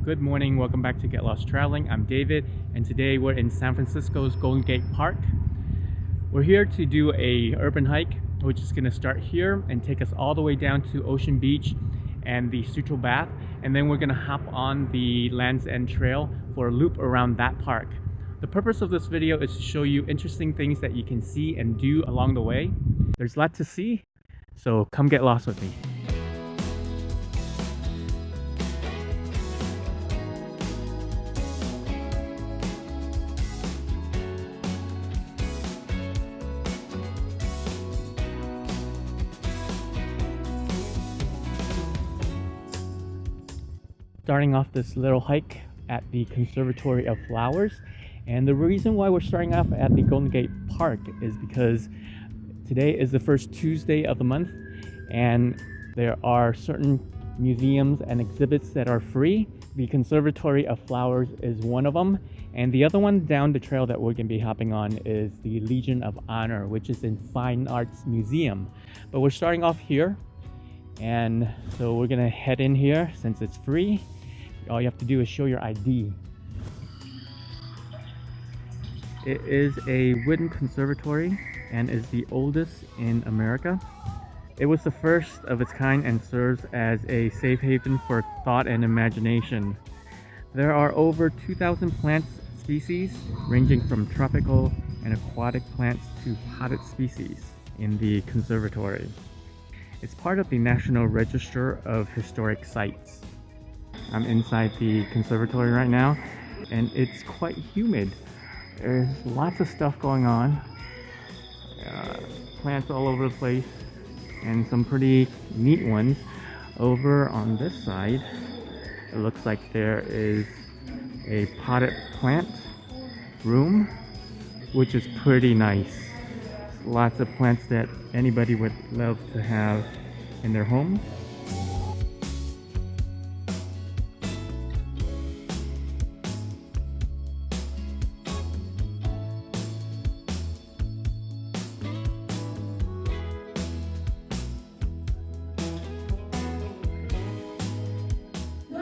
Good morning, welcome back to Get Lost Traveling. I'm David, and today we're in San Francisco's Golden Gate Park. We're here to do a urban hike, which is going to start here and take us all the way down to Ocean Beach and the Sutro Bath, and then we're going to hop on the Land's End Trail for a loop around that park. The purpose of this video is to show you interesting things that you can see and do along the way. There's a lot to see, so come get lost with me. Starting off this little hike at the Conservatory of Flowers, and the reason why we're starting off at the Golden Gate Park is because today is the first Tuesday of the month and there are certain museums and exhibits that are free. The Conservatory of Flowers is one of them, and the other one down the trail that we're going to be hopping on is the Legion of Honor, which is in Fine Arts Museum. But we're starting off here, and so we're gonna head in here since it's free. All you have to do is show your ID. It is a wooden conservatory and is the oldest in America. It was the first of its kind and serves as a safe haven for thought and imagination. There are over 2,000 plant species ranging from tropical and aquatic plants to potted species in the conservatory. It's part of the National Register of Historic Sites. I'm inside the conservatory right now, and it's quite humid. There's lots of stuff going on. Plants all over the place, and some pretty neat ones. Over on this side, it looks like there is a potted plant room, which is pretty nice. Lots of plants that anybody would love to have in their home.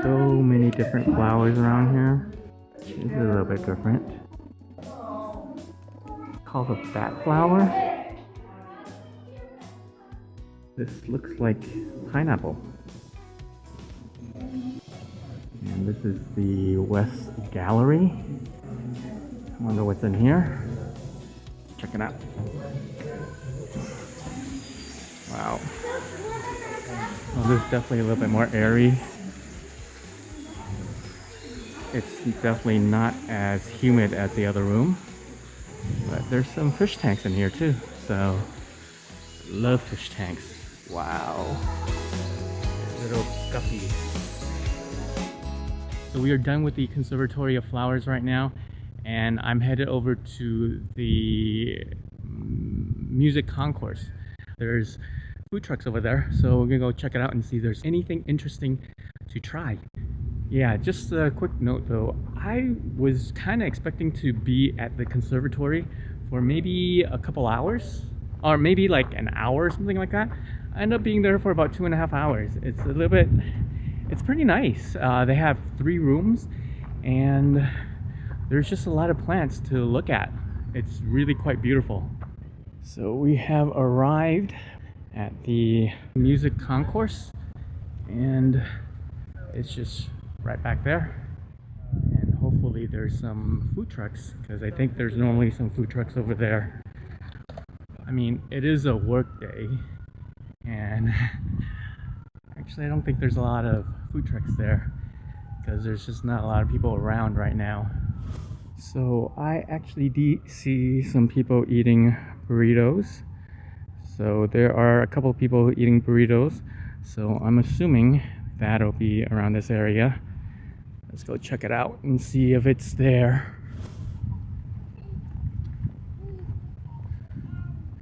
So many different flowers around here. This is a little bit different. It's called a bat flower. This looks like pineapple. And this is the West Gallery. I wonder what's in here. Check it out. Wow. Oh, this is definitely a little bit more airy. It's definitely not as humid as the other room. But there's some fish tanks in here too. So, love fish tanks. Wow. Little guppy. So we are done with the Conservatory of Flowers right now, and I'm headed over to the music concourse. There's food trucks over there, so we're gonna go check it out and see if there's anything interesting to try. Yeah, just a quick note though, I was kind of expecting to be at the conservatory for maybe a couple hours, or maybe like an hour or something like that. I ended up being there for about 2.5 hours. It's a little bit, it's pretty nice. They have 3 rooms and there's just a lot of plants to look at. It's really quite beautiful. So we have arrived at the music concourse, and it's just right back there. And hopefully there's some food trucks, because I think there's normally some food trucks over there. I mean, it is a work day, and actually I don't think there's a lot of food trucks there because there's just not a lot of people around right now. So I actually did see some people eating burritos. So there are a couple of people eating burritos, so I'm assuming that'll be around this area. Let's go check it out and see if it's there.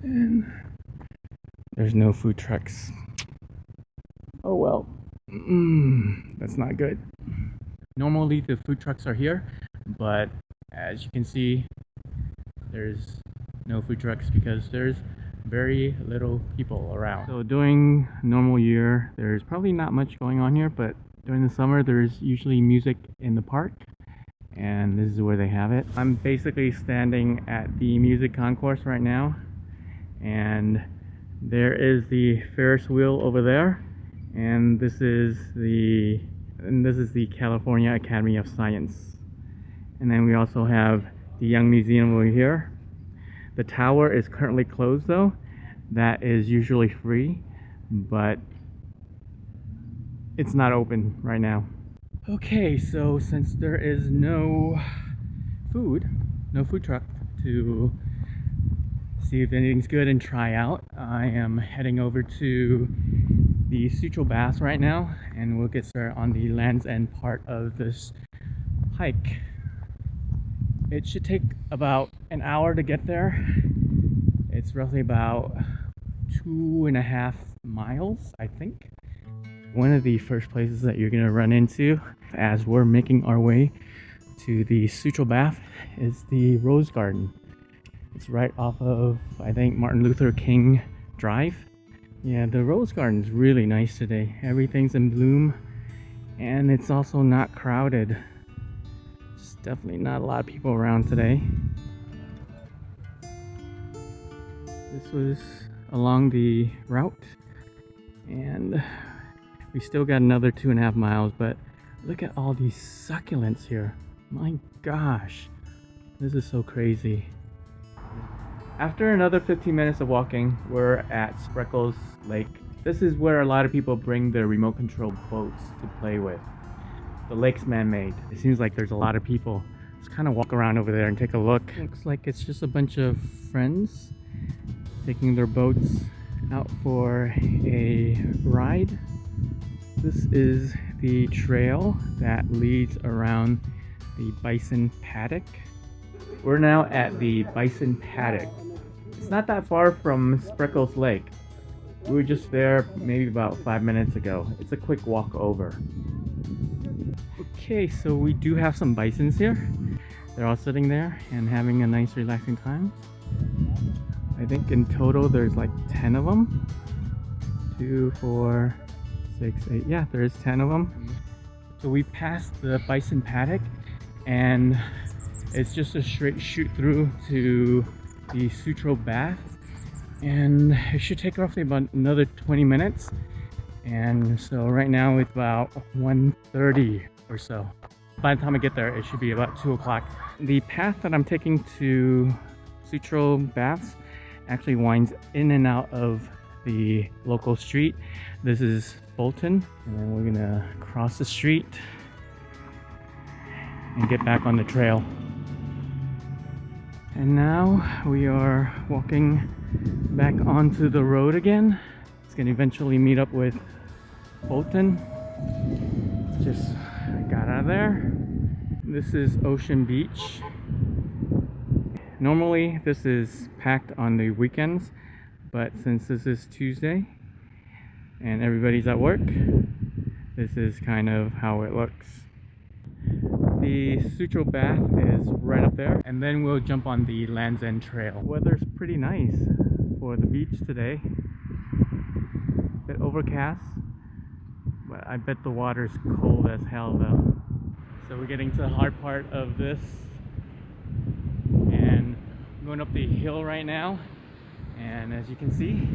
And there's no food trucks. Oh well. That's not good. Normally the food trucks are here, but as you can see, there's no food trucks because there's very little people around. So during normal year, there's probably not much going on here, but During the summer, there's usually music in the park, and this is where they have it. I'm basically standing at the music concourse right now, and there is the Ferris wheel over there, and this is the California Academy of Science. And then we also have the Young Museum over here. The tower is currently closed though. That is usually free, but it's not open right now. Okay, so since there is no food truck to see if anything's good and try out, I am heading over to the Sutro Baths right now, and we'll get started on the Land's End part of this hike. It should take about an hour to get there. It's roughly about 2.5 miles, I think. One of the first places that you're gonna run into as we're making our way to the Sutro Bath is the Rose Garden. It's right off of, I think, Martin Luther King Drive. Yeah, the Rose Garden is really nice today. Everything's in bloom, and it's also not crowded. There's definitely not a lot of people around today. This was along the route, and we still got another 2.5 miles, but look at all these succulents here. My gosh, this is so crazy. After another 15 minutes of walking, we're at Spreckles Lake. This is where a lot of people bring their remote control boats to play with. The lake's man-made. It seems like there's a lot of people. Let's kind of walk around over there and take a look. Looks like it's just a bunch of friends taking their boats out for a ride. This is the trail that leads around the Bison Paddock. We're now at the Bison Paddock. It's not that far from Spreckles Lake. We were just there maybe about 5 minutes ago. It's a quick walk over. Okay, so we do have some bisons here. They're all sitting there and having a nice relaxing time. I think in total there's like 10 of them. 2, 4, 6, 8. Yeah, there's 10 of them. So we passed the Bison Paddock, and it's just a straight shoot through to the Sutro Bath, and it should take roughly about another 20 minutes. And so right now it's about 1:30 or so. By the time I get there, it should be about 2 o'clock. The path that I'm taking to Sutro Baths actually winds in and out of the local street. This is Fulton, and then we're gonna cross the street and get back on the trail. And now we are walking back onto the road again. It's gonna eventually meet up with Fulton. Just got out of there. This is Ocean Beach. Normally this is packed on the weekends, but since this is Tuesday and everybody's at work, this is kind of how it looks. The Sutro Bath is right up there, and then we'll jump on the Land's End Trail. Weather's pretty nice for the beach today. Bit overcast, but I bet the water's cold as hell though. So we're getting to the hard part of this, and I'm going up the hill right now, and as you can see,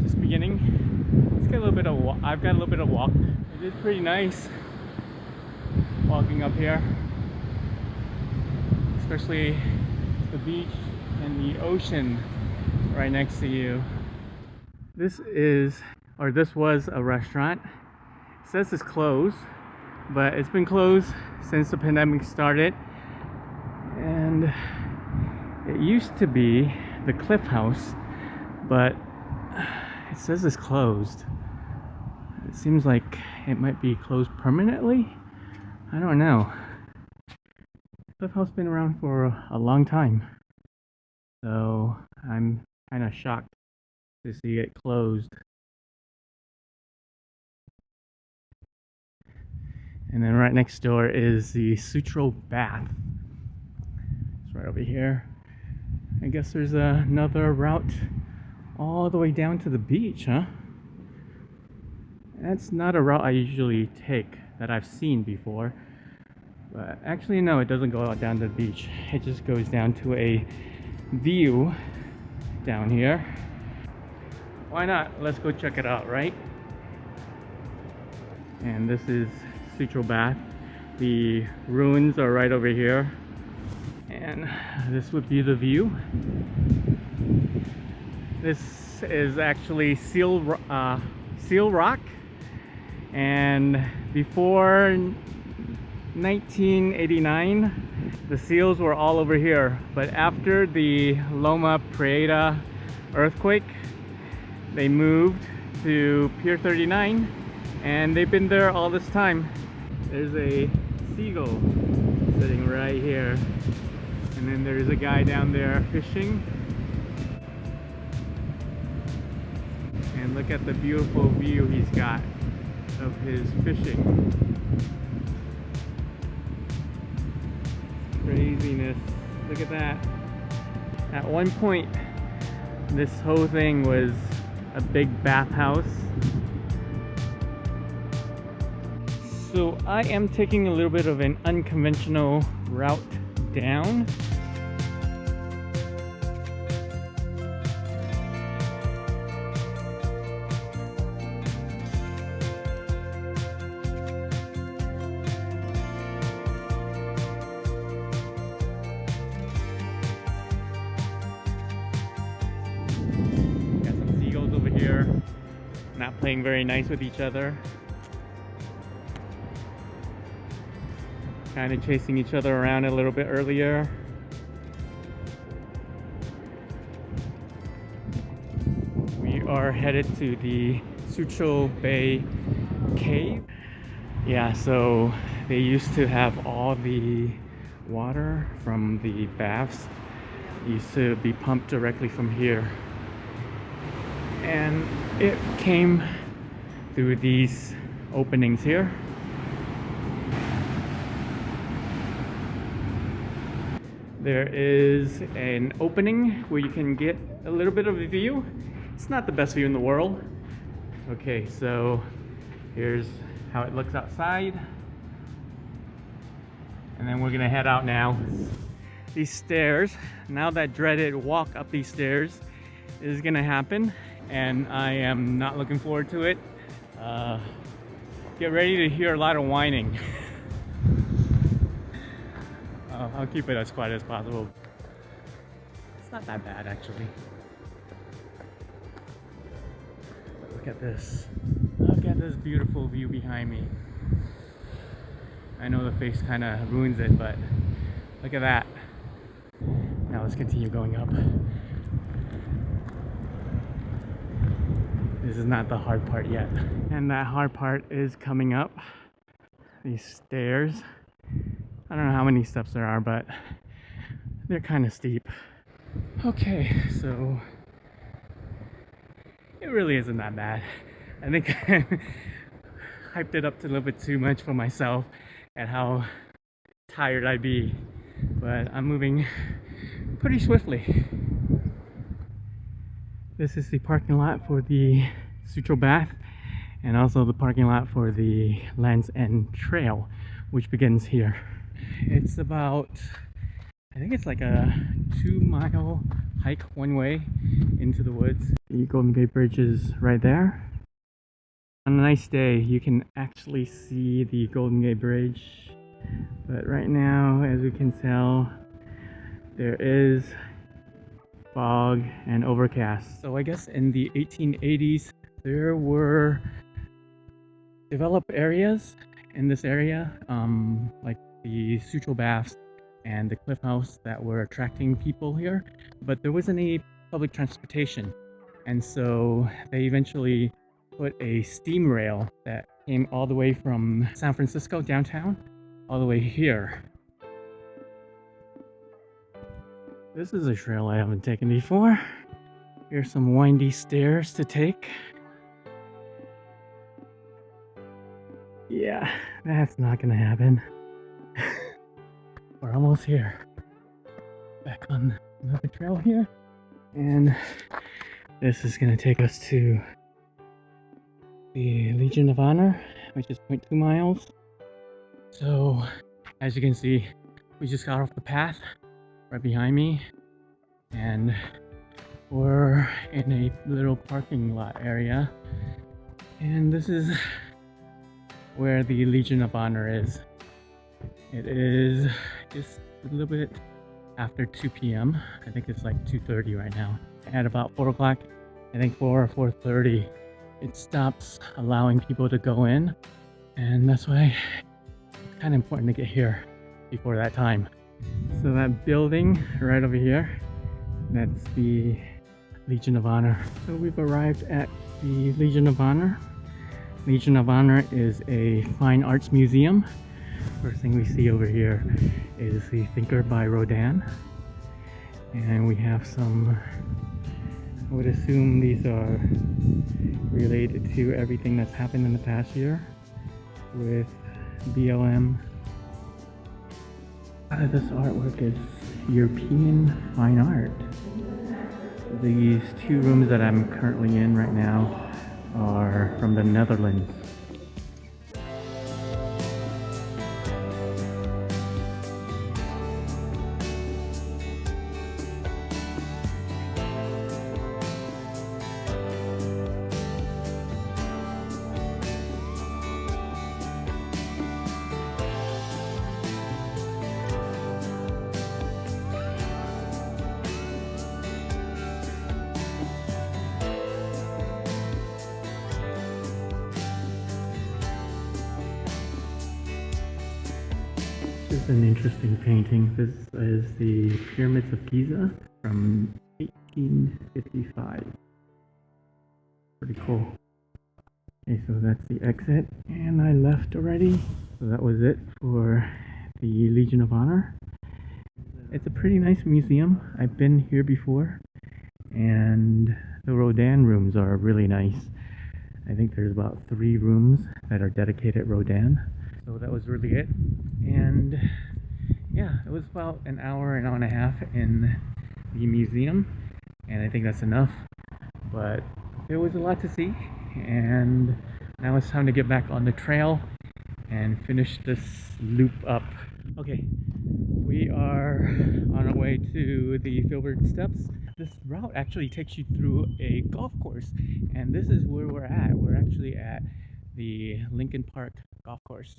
just beginning. Let's get a little bit of I've got a little bit of walk. It is pretty nice walking up here, especially the beach and the ocean right next to you. This was a restaurant. It says it's closed, but it's been closed since the pandemic started. And it used to be the Cliff House, but it says it's closed. It seems like it might be closed permanently. I don't know. Cliff House been around for a long time, so I'm kind of shocked to see it closed. And then right next door is the Sutro Bath. It's right over here. I guess there's another route all the way down to the beach, huh? That's not a route I usually take. that I've seen before. But actually no, it doesn't go out down to the beach. It just goes down to a view down here. Why not? Let's go check it out, right? And this is Sutro Bath. The ruins are right over here. And this would be the view. This is actually seal rock. And before 1989, the seals were all over here. But after the Loma Prieta earthquake, they moved to Pier 39, and they've been there all this time. There's a seagull sitting right here, and then there's a guy down there fishing. And look at the beautiful view he's got of his fishing. Craziness. Look at that. At one point, this whole thing was a big bathhouse. So I am taking a little bit of an unconventional route down. Over here, not playing very nice with each other, kind of chasing each other around a little bit earlier. We are headed to the Sutro Bay Cave. Yeah, so they used to have all the water from the baths used to be pumped directly from here. And it came through these openings here. There is an opening where you can get a little bit of a view. It's not the best view in the world. Okay, so here's how it looks outside. And then we're gonna head out now. These stairs, now that dreaded walk up these stairs is gonna happen. And I am not looking forward to it. Get ready to hear a lot of whining. I'll keep it as quiet as possible. It's not that bad, actually. Look at this. Look at this beautiful view behind me. I know the face kind of ruins it, but look at that. Now let's continue going up. This is not the hard part yet. And that hard part is coming up. These stairs. I don't know how many steps there are, but they're kind of steep. Okay, so it really isn't that bad. I think I hyped it up a little bit too much for myself at how tired I'd be. But I'm moving pretty swiftly. This is the parking lot for the Sutro Bath, and also the parking lot for the Land's End Trail, which begins here. It's about, I think it's like a 2-mile hike one way into the woods. The Golden Gate Bridge is right there. On a nice day, you can actually see the Golden Gate Bridge, but right now, as we can tell, there is fog and overcast. So I guess in the 1880s there were developed areas in this area, like the Sutro Baths and the Cliff House, that were attracting people here, but there wasn't any public transportation, and so they eventually put a steam rail that came all the way from San Francisco downtown all the way here. This is a trail I haven't taken before. Here's some windy stairs to take. Yeah, that's not gonna happen. We're almost here. Back on another trail here. And this is gonna take us to the Legion of Honor, which is 0.2 miles. So as you can see, we just got off the path right behind me, and we're in a little parking lot area, and this is where the Legion of Honor is. It is just a little bit after 2 p.m. I think it's like 2:30 right now. At about 4 o'clock, I think 4 or 4:30, it stops allowing people to go in, and that's why it's kind of important to get here before that time. So that building right over here, that's the Legion of Honor. So we've arrived at the Legion of Honor. Legion of Honor is a fine arts museum. First thing we see over here is the Thinker by Rodin. And we have some, I would assume these are related to everything that's happened in the past year with BLM. This artwork is European fine art. These two rooms that I'm currently in right now are from the Netherlands. This is an interesting painting. This is the Pyramids of Giza from 1855. Pretty cool. Okay, so that's the exit, and I left already. So that was it for the Legion of Honor. It's a pretty nice museum. I've been here before, and the Rodin rooms are really nice. I think there's about 3 rooms that are dedicated Rodin. So that was really it. And yeah, it was about an hour and a half in the museum, and I think that's enough. But there was a lot to see, and now it's time to get back on the trail and finish this loop up. Okay, we are on our way to the Filbert Steps. This route actually takes you through a golf course, and this is where we're at. We're actually at the Lincoln Park golf course.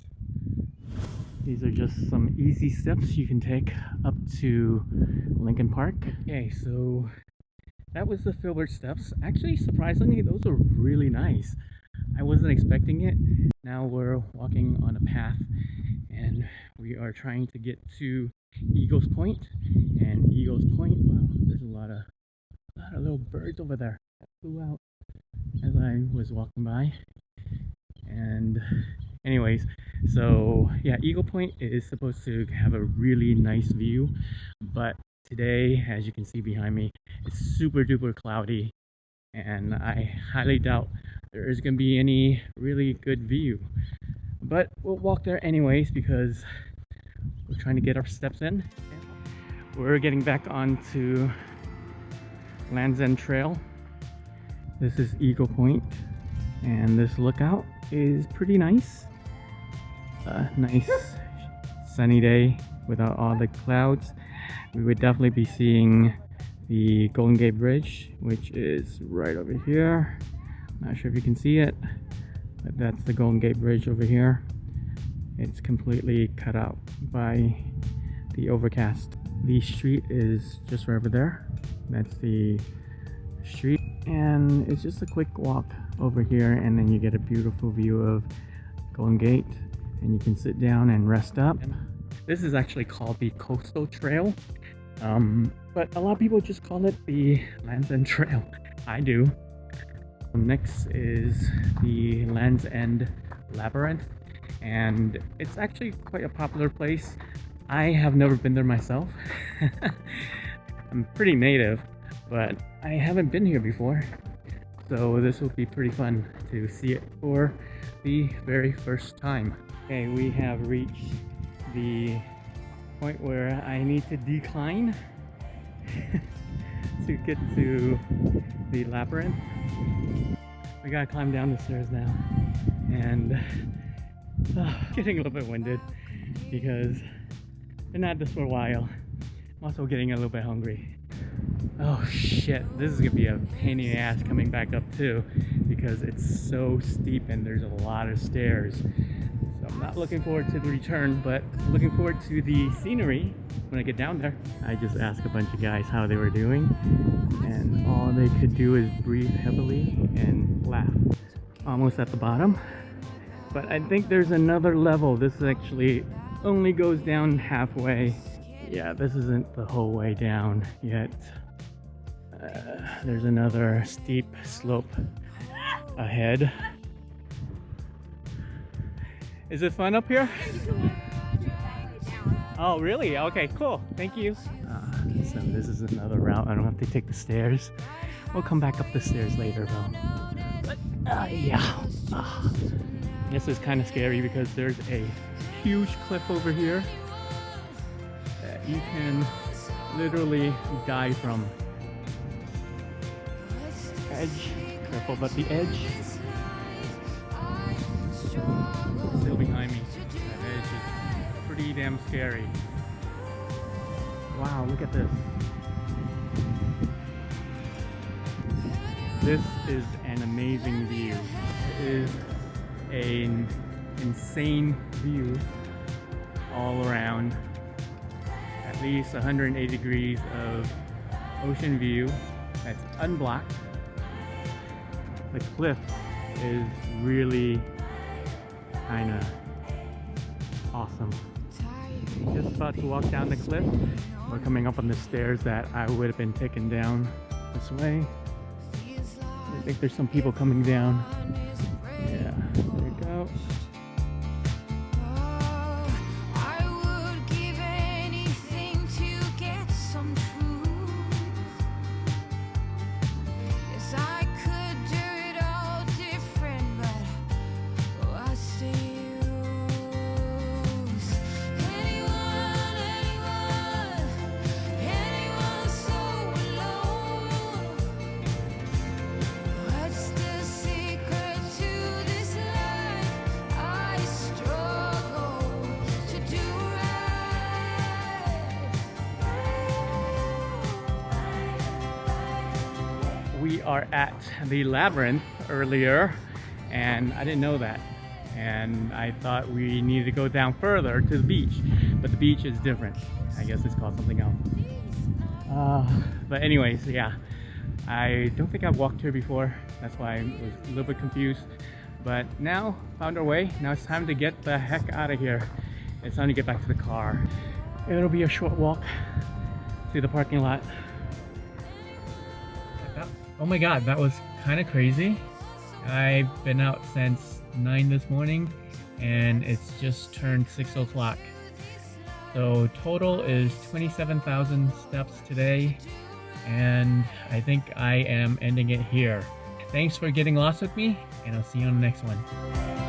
These are just some easy steps you can take up to Lincoln Park. Okay, so that was the Filbert Steps. Actually, surprisingly, those are really nice. I wasn't expecting it. Now we're walking on a path, and we are trying to get to Eagles Point. And Eagles Point, wow, there's a lot of little birds over there that flew out as I was walking by. And anyways, so yeah, Eagle Point is supposed to have a really nice view, but today, as you can see behind me, it's super duper cloudy, and I highly doubt there is going to be any really good view. But we'll walk there anyways because we're trying to get our steps in. We're getting back onto Land's End Trail. This is Eagle Point, and this lookout is pretty nice. Nice sunny day without all the clouds. We would definitely be seeing the Golden Gate Bridge, which is right over here. Not sure if you can see it, but that's the Golden Gate Bridge over here. It's completely cut out by the overcast. The street is just right over there. That's the street, and it's just a quick walk over here, and then you get a beautiful view of Golden Gate, and you can sit down and rest up. This is actually called the Coastal Trail, but a lot of people just call it the Land's End Trail. I do. Next is the Land's End Labyrinth, and it's actually quite a popular place. I have never been there myself. I'm pretty native, but I haven't been here before. So this will be pretty fun to see it for the very first time. Okay, we have reached the point where I need to decline to get to the labyrinth. We gotta climb down the stairs now, and getting a little bit winded. because been at this for a while. I'm also getting a little bit hungry. Oh shit, this is gonna be a pain in the ass coming back up too, because it's so steep and there's a lot of stairs. So I'm not looking forward to the return, but looking forward to the scenery when I get down there. I just asked a bunch of guys how they were doing, and all they could do is breathe heavily and laugh. Almost at the bottom, but I think there's another level. This actually only goes down halfway. Yeah, this isn't the whole way down yet. There's another steep slope ahead. Is it fun up here? Oh, really? Okay, cool. Thank you. So this is another route. I don't have to take the stairs. We'll come back up the stairs later though. But yeah. This is kind of scary because there's a huge cliff over here that you can literally die from. Edge. Careful about the edge. Still behind me. That edge is pretty damn scary. Wow, look at this. This is an amazing view. It is an insane view all around. At least 180 degrees of ocean view that's unblocked. The cliff is really kind of awesome. Just about to walk down the cliff. We're coming up on the stairs that I would have been taken down this way. I think there's some people coming down. Yeah, there we go. We are at the labyrinth earlier, and I didn't know that, and I thought we needed to go down further to the beach, but the beach is different. I guess it's called something else. But anyways, yeah, I don't think I've walked here before. That's why I was a little bit confused, but now found our way. Now it's time to get the heck out of here. It's time to get back to the car. It'll be a short walk to the parking lot. Oh my god, that was kind of crazy. I've been out since 9 this morning and it's just turned 6 o'clock. So total is 27,000 steps today, and I think I am ending it here. Thanks for getting lost with me, and I'll see you on the next one.